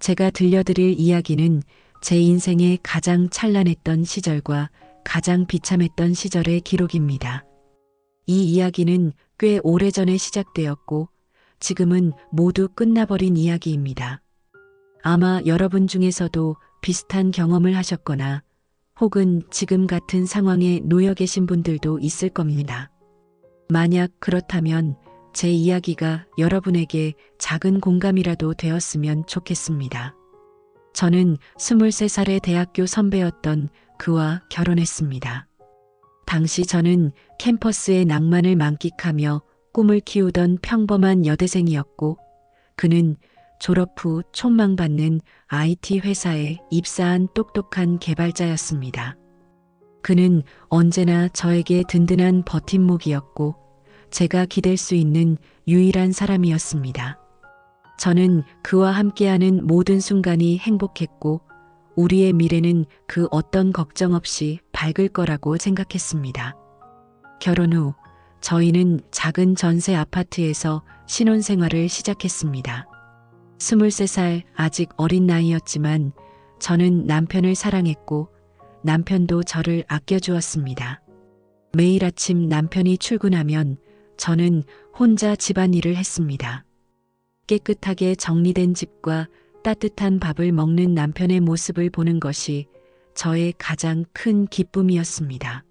제가 들려드릴 이야기는 제 인생의 가장 찬란했던 시절과 가장 비참했던 시절의 기록입니다. 이 이야기는 꽤 오래전에 시작되었고 지금은 모두 끝나버린 이야기입니다. 아마 여러분 중에서도 비슷한 경험을 하셨거나 혹은 지금 같은 상황에 놓여 계신 분들도 있을 겁니다. 만약 그렇다면 제 이야기가 여러분에게 작은 공감이라도 되었으면 좋겠습니다. 저는 23살의 대학교 선배였던 그와 결혼했습니다. 당시 저는 캠퍼스의 낭만을 만끽하며 꿈을 키우던 평범한 여대생이었고 그는 졸업 후 촉망받는 IT 회사에 입사한 똑똑한 개발자였습니다. 그는 언제나 저에게 든든한 버팀목이었고 제가 기댈 수 있는 유일한 사람이었습니다. 저는 그와 함께하는 모든 순간이 행복했고 우리의 미래는 그 어떤 걱정 없이 밝을 거라고 생각했습니다. 결혼 후 저희는 작은 전세 아파트에서 신혼생활을 시작했습니다. 23살 아직 어린 나이였지만 저는 남편을 사랑했고 남편도 저를 아껴주었습니다. 매일 아침 남편이 출근하면 저는 혼자 집안일을 했습니다. 깨끗하게 정리된 집과 따뜻한 밥을 먹는 남편의 모습을 보는 것이 저의 가장 큰 기쁨이었습니다.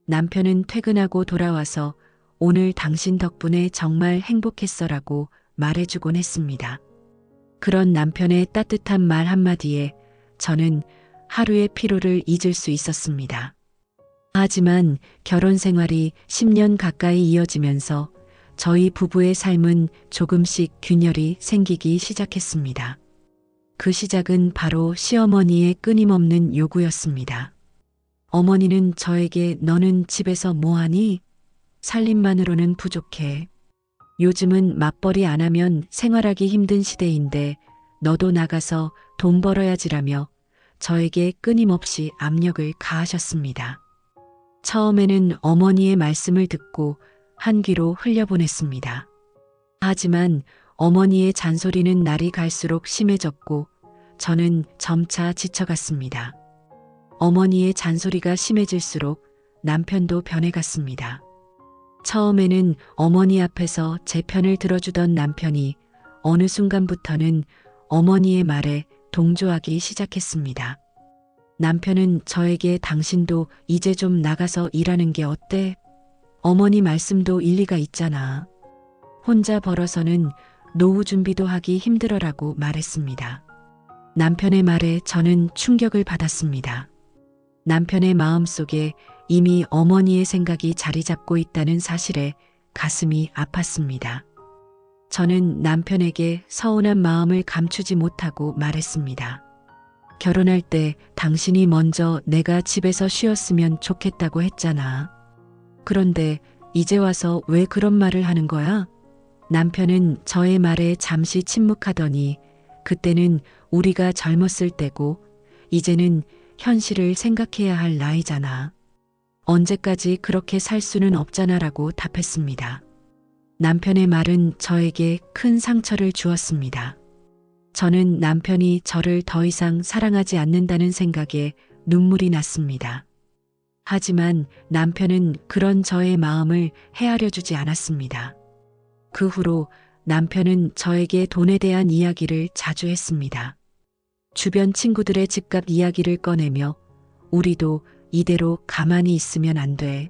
남편은 퇴근하고 돌아와서 오늘 당신 덕분에 정말 행복했어라고 말해주곤 했습니다. 그런 남편의 따뜻한 말 한마디에 저는 하루의 피로를 잊을 수 있었습니다. 하지만 결혼 생활이 10년 가까이 이어지면서 저희 부부의 삶은 조금씩 균열이 생기기 시작했습니다. 그 시작은 바로 시어머니의 끊임없는 요구였습니다. 어머니는 저에게 너는 집에서 뭐하니? 살림만으로는 부족해. 요즘은 맞벌이 안 하면 생활하기 힘든 시대인데 너도 나가서 돈 벌어야지라며 저에게 끊임없이 압력을 가하셨습니다. 처음에는 어머니의 말씀을 듣고 한 귀로 흘려보냈습니다. 하지만 어머니의 잔소리는 날이 갈수록 심해졌고 저는 점차 지쳐갔습니다. 어머니의 잔소리가 심해질수록 남편도 변해갔습니다. 처음에는 어머니 앞에서 제 편을 들어주던 남편이 어느 순간부터는 어머니의 말에 동조하기 시작했습니다. 남편은 저에게 당신도 이제 좀 나가서 일하는 게 어때? 어머니 말씀도 일리가 있잖아. 혼자 벌어서는 노후 준비도 하기 힘들어라고 말했습니다. 남편의 말에 저는 충격을 받았습니다. 남편의 마음속에 이미 어머니의 생각이 자리 잡고 있다는 사실에 가슴이 아팠습니다. 저는 남편에게 서운한 마음을 감추지 못하고 말했습니다. 결혼할 때 당신이 먼저 내가 집에서 쉬었으면 좋겠다고 했잖아. 그런데 이제 와서 왜 그런 말을 하는 거야? 남편은 저의 말에 잠시 침묵하더니 그때는 우리가 젊었을 때고 이제는 현실을 생각해야 할 나이잖아. 언제까지 그렇게 살 수는 없잖아라고 답했습니다. 남편의 말은 저에게 큰 상처를 주었습니다. 저는 남편이 저를 더 이상 사랑하지 않는다는 생각에 눈물이 났습니다. 하지만 남편은 그런 저의 마음을 헤아려 주지 않았습니다. 그 후로 남편은 저에게 돈에 대한 이야기를 자주 했습니다. 주변 친구들의 집값 이야기를 꺼내며 우리도 이대로 가만히 있으면 안 돼.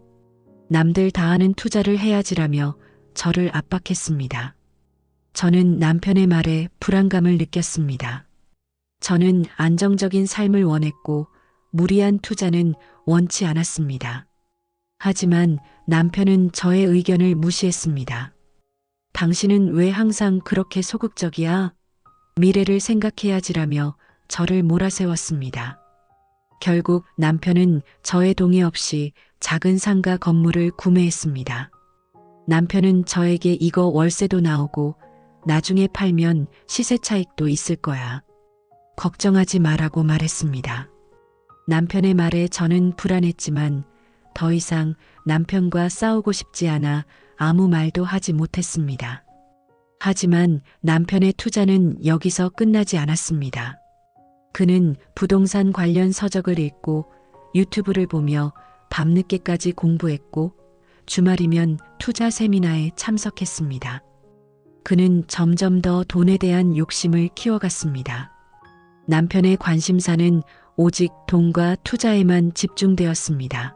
남들 다 하는 투자를 해야지라며 저를 압박했습니다. 저는 남편의 말에 불안감을 느꼈습니다. 저는 안정적인 삶을 원했고 무리한 투자는 원치 않았습니다. 하지만 남편은 저의 의견을 무시했습니다. 당신은 왜 항상 그렇게 소극적이야? 미래를 생각해야지라며 저를 몰아세웠습니다. 결국 남편은 저의 동의 없이 작은 상가 건물을 구매했습니다. 남편은 저에게 이거 월세도 나오고 나중에 팔면 시세 차익도 있을 거야. 걱정하지 마라고 말했습니다. 남편의 말에 저는 불안했지만 더 이상 남편과 싸우고 싶지 않아 아무 말도 하지 못했습니다. 하지만 남편의 투자는 여기서 끝나지 않았습니다. 그는 부동산 관련 서적을 읽고 유튜브를 보며 밤늦게까지 공부했고 주말이면 투자 세미나에 참석했습니다. 그는 점점 더 돈에 대한 욕심을 키워갔습니다. 남편의 관심사는 오직 돈과 투자에만 집중되었습니다.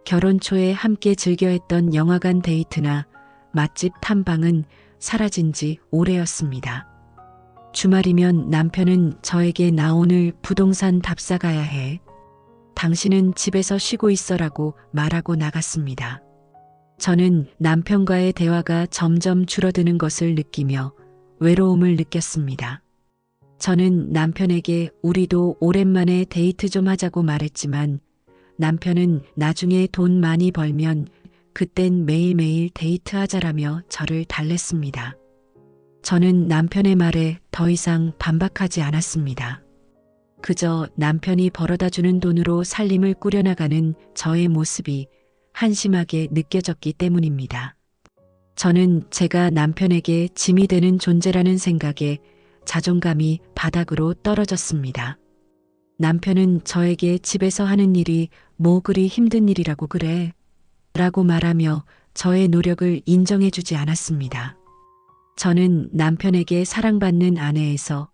결혼 초에 함께 즐겨 했던 영화관 데이트나 맛집 탐방은 사라진 지 오래였습니다. 주말이면 남편은 저에게 나 오늘 부동산 답사 가야 해. 당신은 집에서 쉬고 있어라고 말하고 나갔습니다. 저는 남편과의 대화가 점점 줄어드는 것을 느끼며 외로움을 느꼈습니다. 저는 남편에게 우리도 오랜만에 데이트 좀 하자고 말했지만 남편은 나중에 돈 많이 벌면 그땐 매일매일 데이트하자라며 저를 달랬습니다. 저는 남편의 말에 더 이상 반박하지 않았습니다. 그저 남편이 벌어다주는 돈으로 살림을 꾸려나가는 저의 모습이 한심하게 느껴졌기 때문입니다. 저는 제가 남편에게 짐이 되는 존재라는 생각에 자존감이 바닥으로 떨어졌습니다. 남편은 저에게 집에서 하는 일이 뭐 그리 힘든 일이라고 그래? 라고 말하며 저의 노력을 인정해주지 않았습니다. 저는 남편에게 사랑받는 아내에서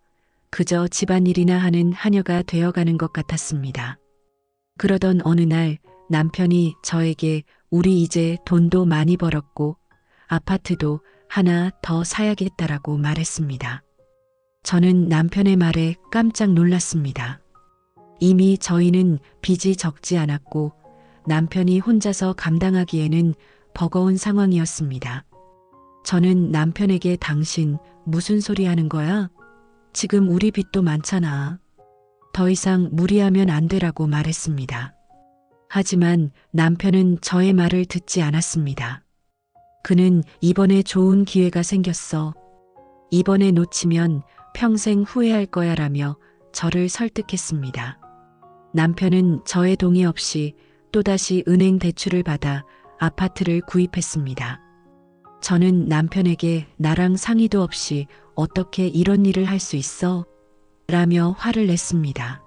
그저 집안일이나 하는 하녀가 되어가는 것 같았습니다. 그러던 어느 날 남편이 저에게 우리 이제 돈도 많이 벌었고 아파트도 하나 더 사야겠다라고 말했습니다. 저는 남편의 말에 깜짝 놀랐습니다. 이미 저희는 빚이 적지 않았고 남편이 혼자서 감당하기에는 버거운 상황이었습니다. 저는 남편에게 당신 무슨 소리 하는 거야? 지금 우리 빚도 많잖아. 더 이상 무리하면 안 되라고 말했습니다. 하지만 남편은 저의 말을 듣지 않았습니다. 그는 이번에 좋은 기회가 생겼어. 이번에 놓치면 평생 후회할 거야 라며 저를 설득했습니다. 남편은 저의 동의 없이 또다시 은행 대출을 받아 아파트를 구입했습니다. 저는 남편에게 나랑 상의도 없이 어떻게 이런 일을 할 수 있어? 라며 화를 냈습니다.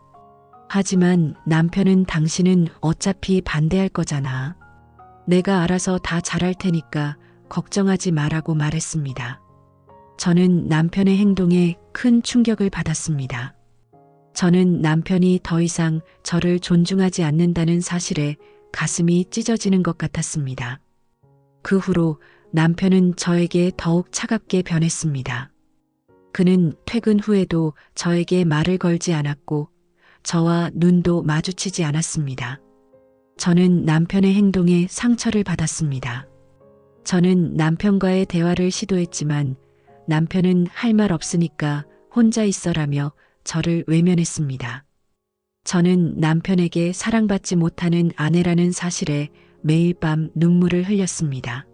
하지만 남편은 당신은 어차피 반대할 거잖아. 내가 알아서 다 잘할 테니까 걱정하지 마라고 말했습니다. 저는 남편의 행동에 큰 충격을 받았습니다. 저는 남편이 더 이상 저를 존중하지 않는다는 사실에 가슴이 찢어지는 것 같았습니다. 그 후로 남편은 저에게 더욱 차갑게 변했습니다. 그는 퇴근 후에도 저에게 말을 걸지 않았고 저와 눈도 마주치지 않았습니다. 저는 남편의 행동에 상처를 받았습니다. 저는 남편과의 대화를 시도했지만 남편은 할 말 없으니까 혼자 있어라며 저를 외면했습니다. 저는 남편에게 사랑받지 못하는 아내라는 사실에 매일 밤 눈물을 흘렸습니다.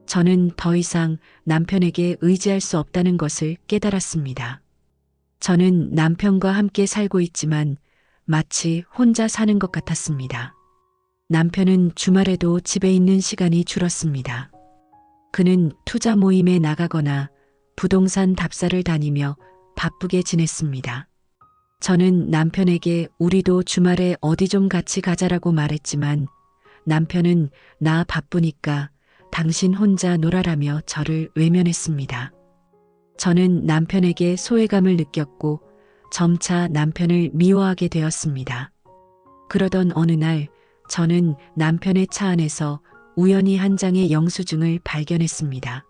저는 더 이상 남편에게 의지할 수 없다는 것을 깨달았습니다. 저는 남편과 함께 살고 있지만 마치 혼자 사는 것 같았습니다. 남편은 주말에도 집에 있는 시간이 줄었습니다. 그는 투자 모임에 나가거나 부동산 답사를 다니며 바쁘게 지냈습니다. 저는 남편에게 우리도 주말에 어디 좀 같이 가자라고 말했지만 남편은 나 바쁘니까 당신 혼자 놀아라며 저를 외면했습니다. 저는 남편에게 소외감을 느꼈고 점차 남편을 미워하게 되었습니다. 그러던 어느 날 저는 남편의 차 안에서 우연히 한 장의 영수증을 발견했습니다.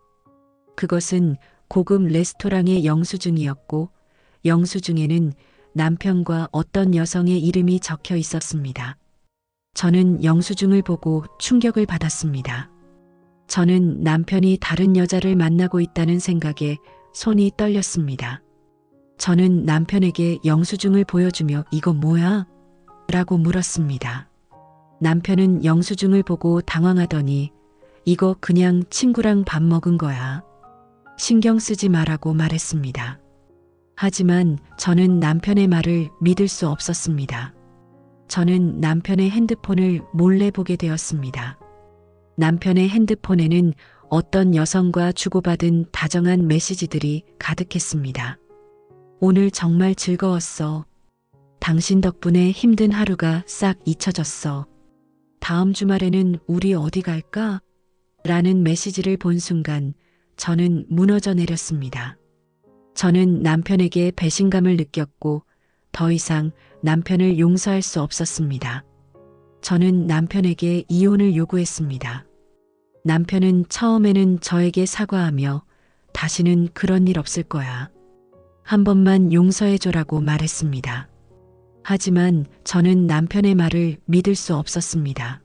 그것은 고급 레스토랑의 영수증이었고 영수증에는 남편과 어떤 여성의 이름이 적혀 있었습니다. 저는 영수증을 보고 충격을 받았습니다. 저는 남편이 다른 여자를 만나고 있다는 생각에 손이 떨렸습니다. 저는 남편에게 영수증을 보여주며 이거 뭐야? 라고 물었습니다. 남편은 영수증을 보고 당황하더니 이거 그냥 친구랑 밥 먹은 거야. 신경 쓰지 마라고 말했습니다. 하지만 저는 남편의 말을 믿을 수 없었습니다. 저는 남편의 핸드폰을 몰래 보게 되었습니다. 남편의 핸드폰에는 어떤 여성과 주고받은 다정한 메시지들이 가득했습니다. 오늘 정말 즐거웠어. 당신 덕분에 힘든 하루가 싹 잊혀졌어. 다음 주말에는 우리 어디 갈까? 라는 메시지를 본 순간 저는 무너져 내렸습니다. 저는 남편에게 배신감을 느꼈고 더 이상 남편을 용서할 수 없었습니다. 저는 남편에게 이혼을 요구했습니다. 남편은 처음에는 저에게 사과하며 다시는 그런 일 없을 거야. 한 번만 용서해줘라고 말했습니다. 하지만 저는 남편의 말을 믿을 수 없었습니다.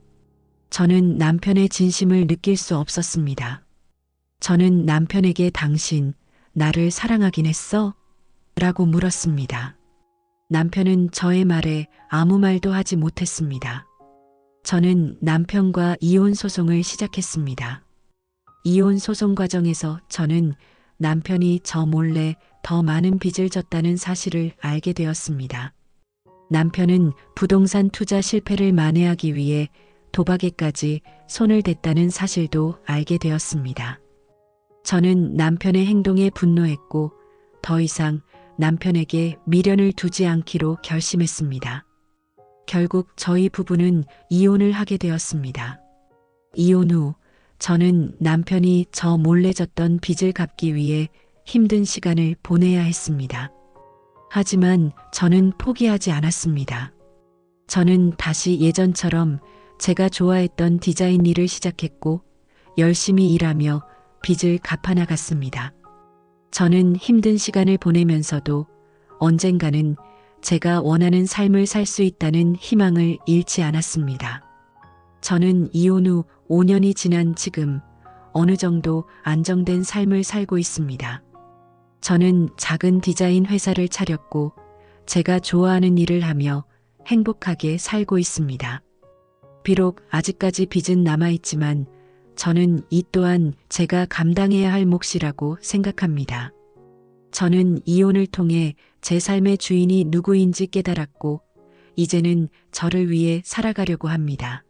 저는 남편의 진심을 느낄 수 없었습니다. 저는 남편에게 당신, 나를 사랑하긴 했어? 라고 물었습니다. 남편은 저의 말에 아무 말도 하지 못했습니다. 저는 남편과 이혼 소송을 시작했습니다. 이혼 소송 과정에서 저는 남편이 저 몰래 더 많은 빚을 졌다는 사실을 알게 되었습니다. 남편은 부동산 투자 실패를 만회하기 위해 도박에까지 손을 댔다는 사실도 알게 되었습니다. 저는 남편의 행동에 분노했고 더 이상 남편에게 미련을 두지 않기로 결심했습니다. 결국 저희 부부는 이혼을 하게 되었습니다. 이혼 후 저는 남편이 저 몰래 졌던 빚을 갚기 위해 힘든 시간을 보내야 했습니다. 하지만 저는 포기하지 않았습니다. 저는 다시 예전처럼 제가 좋아했던 디자인 일을 시작했고 열심히 일하며 빚을 갚아나갔습니다. 저는 힘든 시간을 보내면서도 언젠가는 제가 원하는 삶을 살 수 있다는 희망을 잃지 않았습니다. 저는 이혼 후 5년이 지난 지금 어느 정도 안정된 삶을 살고 있습니다. 저는 작은 디자인 회사를 차렸고 제가 좋아하는 일을 하며 행복하게 살고 있습니다. 비록 아직까지 빚은 남아있지만 저는 이 또한 제가 감당해야 할 몫이라고 생각합니다. 저는 이혼을 통해 제 삶의 주인이 누구인지 깨달았고 이제는 저를 위해 살아가려고 합니다.